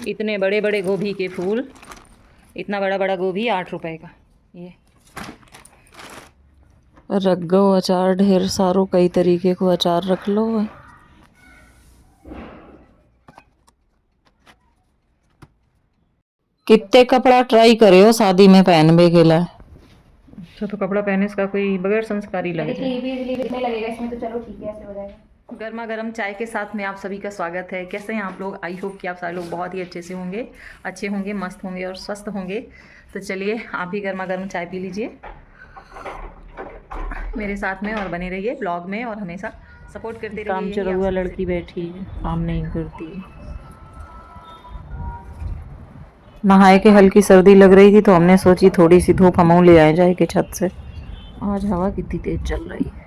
इतने बड़े बड़े गोभी के फूल, इतना बड़ा बड़ा गोभी 8 रुपए का। ये रख गो अचार ढेर सारो, कई तरीके को अचार रख लो। कितने कपड़ा ट्राई करे हो शादी में पहनने के लिए? अच्छा, तो कपड़ा पहने इसका कोई बगैर संस्कारी लगे लगेगा इसमें, तो चलो ठीक है, ऐसे हो जाएगा। गर्मा गर्म चाय के साथ में आप सभी का स्वागत है। कैसे हैं आप लोग? आई होप कि आप सारे लोग बहुत ही अच्छे होंगे, मस्त होंगे और स्वस्थ होंगे। तो चलिए आप भी गर्मा गर्म चाय पी लीजिए मेरे साथ में और बने रहिए ब्लॉग में और हमेशा सपोर्ट करते रहिए। काम चला लड़की बैठी है, काम नहीं करती। नहाए के हल्की सर्दी लग रही थी तो हमने सोची थोड़ी सी धूप हम ले आए जाए के छत से। आज हवा कितनी तेज चल रही है।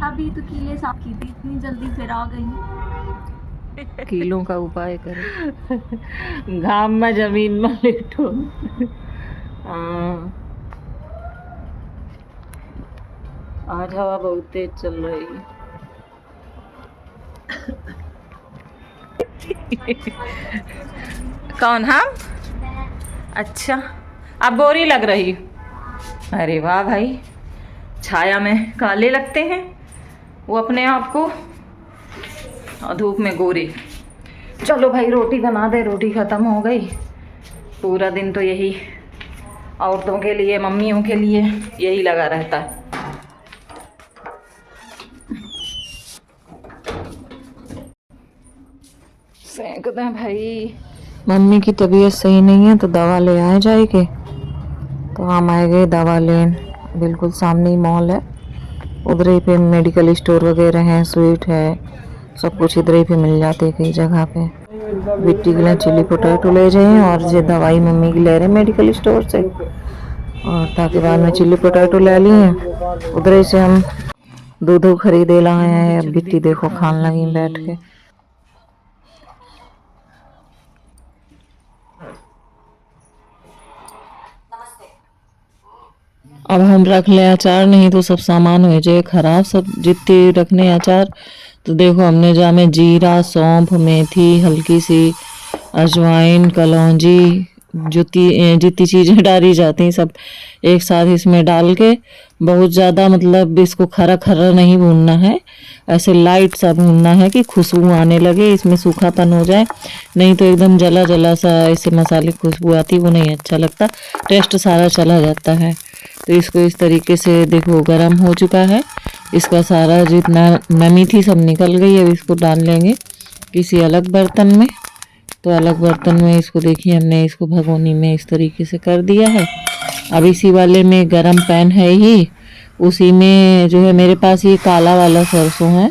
अभी तो कीले साफ की थी, इतनी जल्दी फिर आ गई। कीलों का उपाय करें। घाम में जमीन में लेटो। आज हवा बहुत तेज चल रही है। कौन? हम? अच्छा, आप गोरी लग रही। अरे वाह भाई, छाया में काले लगते हैं वो अपने आप को और धूप में गोरे। चलो भाई रोटी बना दे, रोटी ख़त्म हो गई। पूरा दिन तो यही औरतों के लिए, मम्मियों के लिए यही लगा रहता है। सेंक दें भाई। मम्मी की तबीयत सही नहीं है तो दवा ले आए जाएगी। तो हम आए गए दवा लेने। बिल्कुल सामने ही मॉल है, उधर ही पे मेडिकल स्टोर वगैरह हैं, स्वीट है, सब कुछ इधर ही पे मिल जाते हैं कई जगह पे। बिट्टी के लिए चिली पोटैटो ले जाए और ये दवाई मम्मी की ले रहे मेडिकल स्टोर से, और ताकि बाद में चिली पोटैटो ले लिए। उधर से हम दूध खरीदे लाए हैं। अब बिट्टी देखो खान लगी बैठ के। अब हम रख ले अचार, नहीं तो सब सामान हो जाए खराब सब जितने रखने अचार। तो देखो हमने जा में जीरा, सौंफ, मेथी, हल्की सी अजवाइन, कलौंजी, जितनी चीज़ें डाली जाती हैं सब एक साथ इसमें डाल के बहुत ज़्यादा, मतलब इसको खरा खरा नहीं भूनना है, ऐसे लाइट सा भूनना है कि खुशबू आने लगे, इसमें सूखापन हो जाए। नहीं तो एकदम जला जला सा ऐसे मसाले की खुशबू आती, वो नहीं अच्छा लगता, टेस्ट सारा चला जाता है। तो इसको इस तरीके से देखो गरम हो चुका है, इसका सारा जितना नमी थी सब निकल गई। अब इसको डाल लेंगे किसी अलग बर्तन में। तो अलग बर्तन में इसको देखिए हमने इसको भगोनी में इस तरीके से कर दिया है। अब इसी वाले में गरम पैन है ही, उसी में जो है मेरे पास ये काला वाला सरसों है,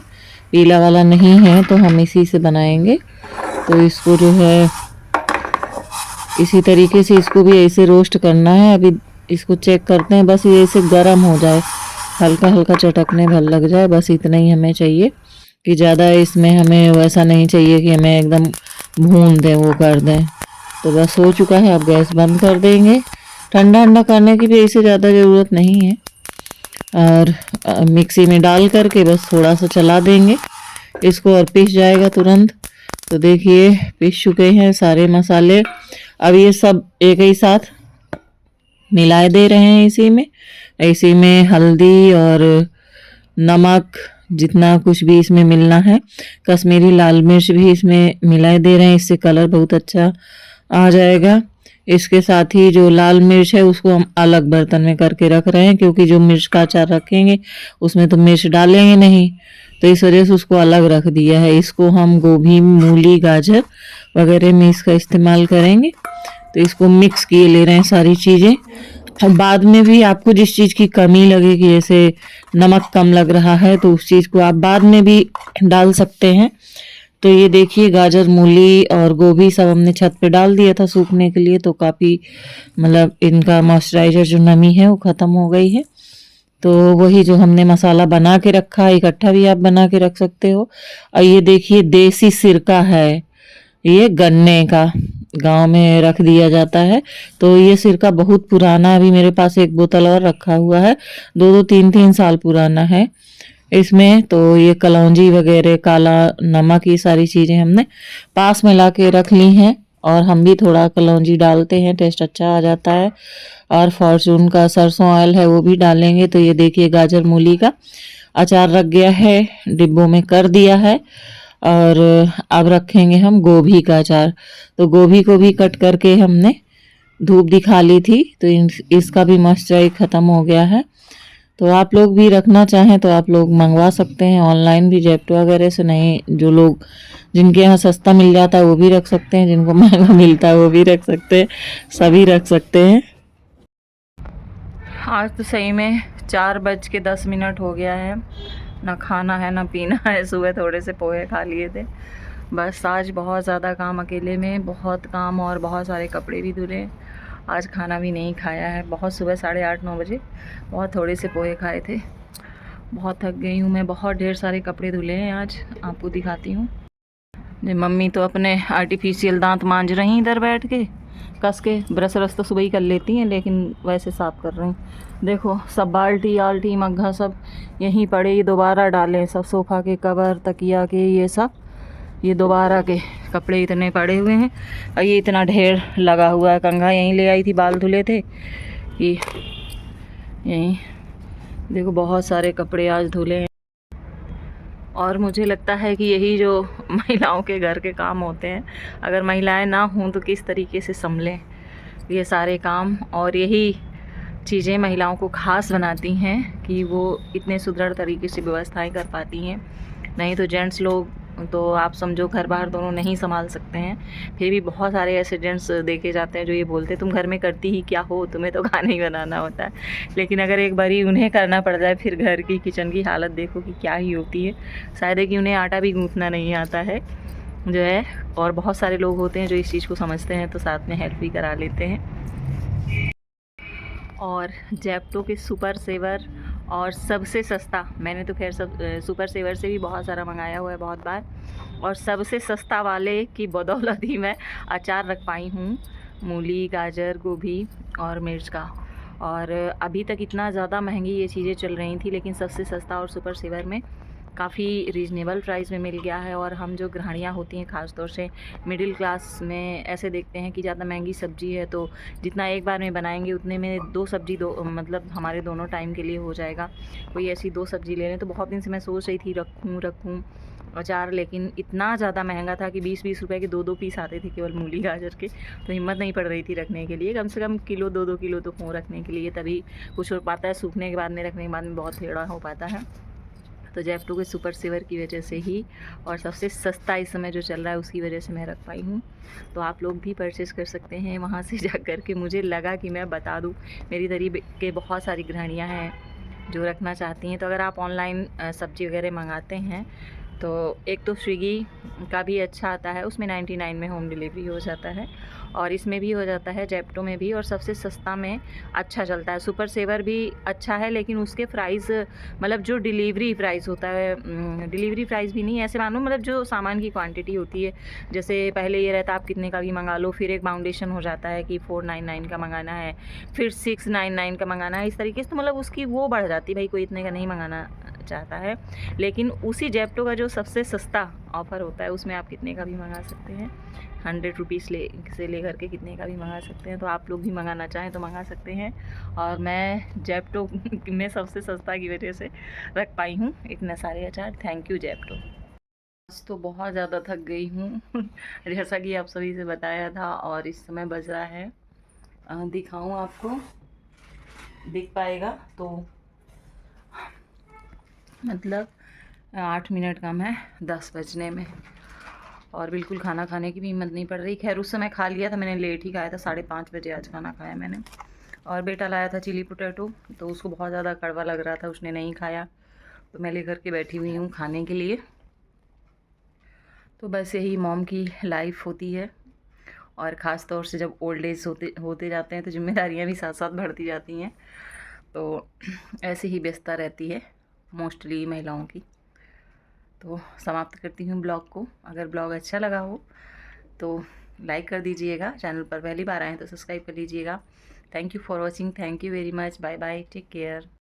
पीला वाला नहीं है, तो हम इसी से बनाएंगे। तो इसको जो है इसी तरीके से इसको भी ऐसे रोस्ट करना है। अभी इसको चेक करते हैं, बस ये ऐसे गर्म हो जाए, हल्का हल्का चटकने भर लग जाए, बस इतना ही हमें चाहिए। कि ज़्यादा इसमें हमें वैसा नहीं चाहिए कि हमें एकदम भून दें, वो कर दें। तो बस हो चुका है, अब गैस बंद कर देंगे। ठंडा ठंडा करने की भी ऐसे ज़्यादा ज़रूरत नहीं है। और मिक्सी में डाल करके बस थोड़ा सा चला देंगे इसको और पिस जाएगा तुरंत। तो देखिए पिस चुके हैं सारे मसाले। अब ये सब एक ही साथ मिलाए दे रहे हैं इसी में हल्दी और नमक, जितना कुछ भी इसमें मिलना है, कश्मीरी लाल मिर्च भी इसमें मिलाए दे रहे हैं, इससे कलर बहुत अच्छा आ जाएगा। इसके साथ ही जो लाल मिर्च है उसको हम अलग बर्तन में करके रख रहे हैं, क्योंकि जो मिर्च का अचार रखेंगे उसमें तो मिर्च डालेंगे नहीं, तो इस वजह से उसको अलग रख दिया है। इसको हम गोभी, मूली, गाजर वगैरह में इसका इस्तेमाल करेंगे। तो इसको मिक्स किए ले रहे हैं सारी चीज़ें। बाद में भी आपको जिस चीज़ की कमी लगे कि जैसे नमक कम लग रहा है तो उस चीज़ को आप बाद में भी डाल सकते हैं। तो ये देखिए गाजर, मूली और गोभी सब हमने छत पे डाल दिया था सूखने के लिए, तो काफ़ी मतलब इनका मॉइस्चराइजर जो नमी है वो ख़त्म हो गई है। तो वही जो हमने मसाला बना के रखा है, इकट्ठा भी आप बना के रख सकते हो। और ये देखिए देसी सिरका है, ये गन्ने का, गांव में रख दिया जाता है। तो ये सिरका बहुत पुराना, अभी मेरे पास एक बोतल और रखा हुआ है, 2-2, 3-3 साल पुराना है। इसमें। तो ये कलौंजी वगैरह, काला नमक, ये सारी चीज़ें हमने पास में ला के रख ली हैं। और हम भी थोड़ा कलौंजी डालते हैं, टेस्ट अच्छा आ जाता है। और फॉर्चून का सरसों ऑयल है वो भी डालेंगे। तो ये देखिए गाजर मूली का अचार रख गया है, डिब्बों में कर दिया है। और अब रखेंगे हम गोभी का अचार। तो गोभी को भी कट करके हमने धूप दिखा ली थी, तो इसका भी मॉइस्चर ख़त्म हो गया है। तो आप लोग भी रखना चाहें तो आप लोग मंगवा सकते हैं ऑनलाइन भी, जेप्टो वगैरह से। नहीं, जो लोग जिनके यहाँ सस्ता मिल जाता है वो भी रख सकते हैं, जिनको महंगा मिलता है वो भी रख सकते हैं, सभी रख सकते हैं। आज तो सही में 4:10 हो गया है, ना खाना है ना पीना है। सुबह थोड़े से पोहे खा लिए थे। बस आज बहुत ज़्यादा काम, अकेले में बहुत काम, और बहुत सारे कपड़े भी धुले। आज खाना भी नहीं खाया है, बहुत सुबह 8:30-9 बजे बहुत थोड़े से पोहे खाए थे। बहुत थक गई हूँ मैं, बहुत ढेर सारे कपड़े धुले हैं आज, आपको दिखाती हूँ। मम्मी तो अपने आर्टिफिशियल दांत मांज रही इधर बैठ के कस के। ब्रश रस तो सुबह ही कर लेती हैं, लेकिन वैसे साफ़ कर रही। देखो सब बाल्टी आल्टी मग्घा सब यहीं पड़े, ये दोबारा डालें। सब सोफ़ा के कवर, तकिया के, ये सब ये दोबारा के कपड़े इतने पड़े हुए हैं। और ये इतना ढेर लगा हुआ है। कंघा यहीं ले आई थी, बाल धुले थे ये यहीं। देखो बहुत सारे कपड़े आज धुले हैं। और मुझे लगता है कि यही जो महिलाओं के घर के काम होते हैं, अगर महिलाएं ना हों तो किस तरीके से संभलें ये सारे काम। और यही चीज़ें महिलाओं को खास बनाती हैं कि वो इतने सुदृढ़ तरीके से व्यवस्थाएं कर पाती हैं। नहीं तो जेंट्स लोग तो आप समझो घर बाहर दोनों नहीं संभाल सकते हैं। फिर भी बहुत सारे ऐसे जेंट्स देखे जाते हैं जो ये बोलते तुम घर में करती ही क्या हो, तुम्हें तो खाना ही बनाना होता है। लेकिन अगर एक बारी उन्हें करना पड़ जाए फिर घर की किचन की हालत देखो कि क्या ही होती है। शायद है कि उन्हें आटा भी गूँथना नहीं आता है जो है। और बहुत सारे लोग होते हैं जो इस चीज़ को समझते हैं तो साथ में हेल्प भी करा लेते हैं। और जेप्टो के सुपर सेवर और सबसे सस्ता, मैंने तो खैर सब सुपर सेवर से भी बहुत सारा मंगाया हुआ है बहुत बार, और सबसे सस्ता वाले की बदौलत ही मैं अचार रख पाई हूँ मूली, गाजर, गोभी और मिर्च का। और अभी तक इतना ज़्यादा महंगी ये चीज़ें चल रही थी, लेकिन सबसे सस्ता और सुपर सेवर में काफ़ी रीज़नेबल प्राइस में मिल गया है। और हम जो गृहिणियाँ होती हैं, ख़ास तौर से मिडिल क्लास में, ऐसे देखते हैं कि ज़्यादा महंगी सब्ज़ी है तो जितना एक बार में बनाएंगे उतने में 2 सब्ज़ी मतलब हमारे दोनों टाइम के लिए हो जाएगा। कोई ऐसी 2 सब्ज़ी ले लें। तो बहुत दिन से मैं सोच रही थी रखूँ अचार, लेकिन इतना ज़्यादा महंगा था कि 20-20 रुपए के 2-2 पीस आते थे केवल मूली गाजर के। तो हिम्मत नहीं पड़ रही थी रखने के लिए। कम से कम किलो 2-2 किलो तो हों रखने के लिए, तभी कुछ हो पाता है। सूखने के बाद में, रखने के बाद में बहुत टेढ़ा हो पाता है। तो जेप्टो के सुपर सेवर की वजह से ही, और सबसे सस्ता इस समय जो चल रहा है उसकी वजह से मैं रख पाई हूँ। तो आप लोग भी परचेज़ कर सकते हैं वहाँ से जा कर के। मुझे लगा कि मैं बता दूँ, मेरी तरीके के बहुत सारी गृहिणियाँ हैं जो रखना चाहती हैं। तो अगर आप ऑनलाइन सब्ज़ी वगैरह मंगाते हैं तो एक तो स्विगी का भी अच्छा आता है, उसमें 99 में होम डिलीवरी हो जाता है, और इसमें भी हो जाता है, जेप्टो में भी। और सबसे सस्ता में अच्छा चलता है। सुपर सेवर भी अच्छा है, लेकिन उसके प्राइस मतलब जो डिलीवरी प्राइस होता है, डिलीवरी प्राइस भी नहीं, ऐसे मानो मतलब जो सामान की क्वांटिटी होती है, जैसे पहले ये रहता आप कितने का भी मंगा लो, फिर एक बाउंडेशन हो जाता है कि 499 का मंगाना है, फिर 699 का मंगाना है, इस तरीके से। तो मतलब उसकी वो बढ़ जाती है, भाई कोई इतने का नहीं मंगाना चाहता है। लेकिन उसी जेप्टो का जो सबसे सस्ता ऑफ़र होता है उसमें आप कितने का भी मंगा सकते हैं। 100 रुपीज़ से लेकर के कितने का भी मंगा सकते हैं। तो आप लोग भी मंगाना चाहें तो मंगा सकते हैं। और मैं जेप्टो में सबसे सस्ता की वजह से रख पाई हूँ इतने सारे अचार। Thank you Zepto. आज तो बहुत ज़्यादा थक गई हूँ जैसा कि आप सभी से बताया था। और इस समय बज रहा है, दिखाऊँ आपको, दिख पाएगा तो मतलब 8 मिनट कम है 10 बजने में। और बिल्कुल खाना खाने की भी हिम्मत नहीं पड़ रही। खैर उस समय खा लिया था मैंने, लेट ही खाया था, 5:30 बजे आज खाना खाया मैंने। और बेटा लाया था चिली पोटैटो, तो उसको बहुत ज़्यादा कड़वा लग रहा था, उसने नहीं खाया, तो मैं लेकर के बैठी हुई हूँ खाने के लिए। तो बस यही मॉम की लाइफ होती है। और ख़ास तौर से जब ओल्ड एज होते जाते हैं तो जिम्मेदारियाँ भी साथ साथ बढ़ती जाती हैं। तो ऐसे ही व्यस्तता रहती है मोस्टली महिलाओं की। तो समाप्त करती हूँ ब्लॉग को। अगर ब्लॉग अच्छा लगा हो तो लाइक कर दीजिएगा, चैनल पर पहली बार आए हैं तो सब्सक्राइब कर लीजिएगा। Thank you for watching, thank you very much, bye bye, take care.